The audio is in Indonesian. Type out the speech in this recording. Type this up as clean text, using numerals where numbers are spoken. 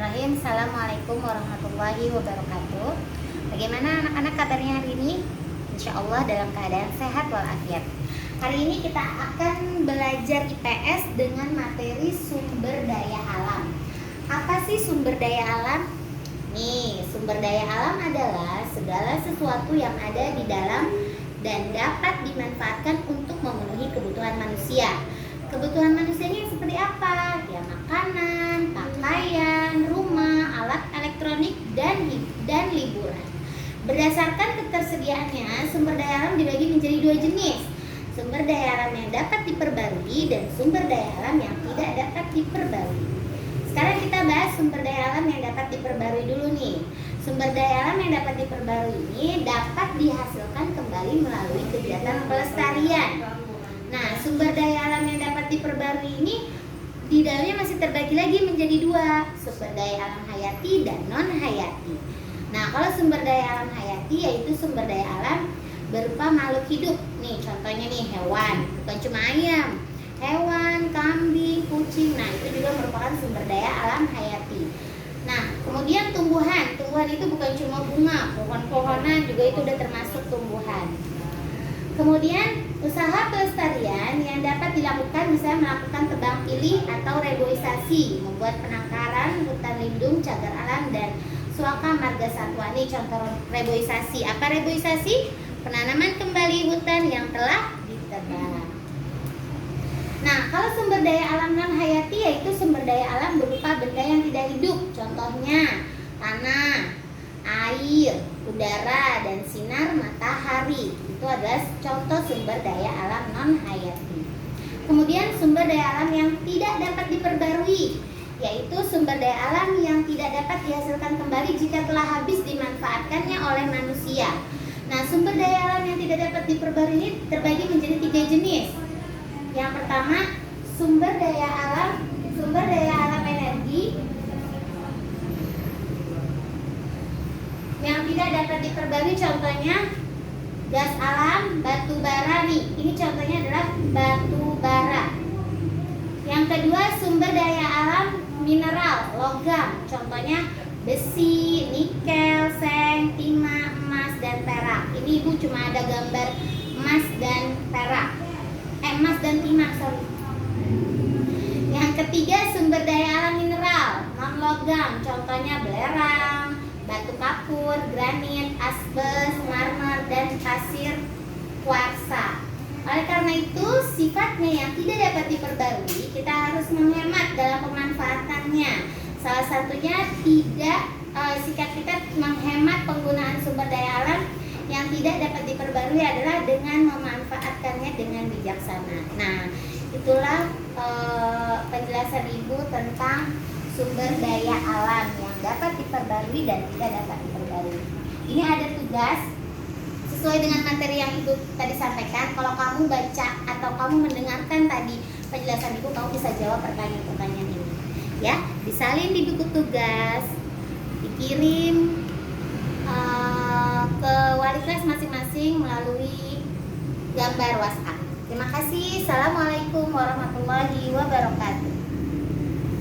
Bismillahirrahmanirrahim. Assalamualaikum warahmatullahi wabarakatuh. Bagaimana anak-anak kabarnya hari ini? Insya Allah dalam keadaan sehat walafiat. Hari ini kita akan belajar IPS dengan materi sumber daya alam. Apa sih sumber daya alam? Nih, sumber daya alam adalah segala sesuatu yang ada di dalam dan dapat dimanfaatkan untuk memenuhi kebutuhan manusia. Kebutuhan manusianya seperti apa? Ya, makanan, pakaian, rumah, alat elektronik, dan liburan. Berdasarkan ketersediaannya, sumber daya alam dibagi menjadi dua jenis. Sumber daya alam yang dapat diperbarui dan sumber daya alam yang tidak dapat diperbarui. Sekarang kita bahas sumber daya alam yang dapat diperbarui dulu nih. Sumber daya alam yang dapat diperbarui ini dapat dihasilkan kembali melalui kegiatan pelestarian. Nah, sumber daya alam yang dapat diperbarui ini di dalamnya masih terbagi lagi menjadi dua, sumber daya alam hayati dan non hayati. Nah, kalau sumber daya alam hayati yaitu sumber daya alam berupa makhluk hidup. Nih, contohnya nih hewan, bukan cuma ayam. Hewan, kambing, kucing. Nah, itu juga merupakan sumber daya alam hayati. Nah, kemudian tumbuhan. Tumbuhan itu bukan cuma bunga, pohon-pohonan juga itu udah termasuk tumbuhan. Kemudian usaha pelestarian yang dapat dilakukan bisa melakukan tebang pilih atau reboisasi, membuat penangkaran, hutan lindung, cagar alam, dan suaka marga satwa. Ini contoh reboisasi. Apa reboisasi? Penanaman kembali hutan yang telah ditebang. Nah, kalau sumber daya alam non hayati yaitu sumber daya alam berupa benda yang tidak hidup. Contohnya tanah, air, udara, dan sinar matahari. Itu adalah contoh sumber daya alam non hayati. Kemudian sumber daya alam yang tidak dapat diperbarui, yaitu sumber daya alam yang tidak dapat dihasilkan kembali jika telah habis dimanfaatkannya oleh manusia. Nah, sumber daya alam yang tidak dapat diperbarui ini terbagi menjadi tiga jenis. Yang pertama, sumber daya alam energi yang tidak dapat diperbarui, contohnya gas alam, batu bara nih. Ini contohnya adalah batu bara. Yang kedua, sumber daya alam mineral, logam. Contohnya besi, nikel, seng, timah, emas, dan perak. Ini Ibu cuma ada gambar emas dan perak. Emas dan timah, sorry. Yang ketiga, sumber daya alam mineral, non logam. Contohnya belerang, batu kapur, granit, asbes, marmer, dan pasir kuarsa. Oleh karena itu, sifatnya yang tidak dapat diperbarui, kita harus menghemat dalam pemanfaatannya. Salah satunya sikap kita menghemat penggunaan sumber daya alam yang tidak dapat diperbarui adalah dengan memanfaatkannya dengan bijaksana. Nah, itulah penjelasan Ibu tentang sumber daya alam yang dapat diperbarui dan tidak dapat diperbarui. Ini ada tugas sesuai dengan materi yang Ibu tadi sampaikan. Kalau kamu baca atau kamu mendengarkan tadi penjelasan Ibu, kamu bisa jawab pertanyaan-pertanyaan ini. Ya, disalin di buku tugas, dikirim ke wali kelas masing-masing melalui gambar WhatsApp. Terima kasih. Assalamualaikum warahmatullahi wabarakatuh.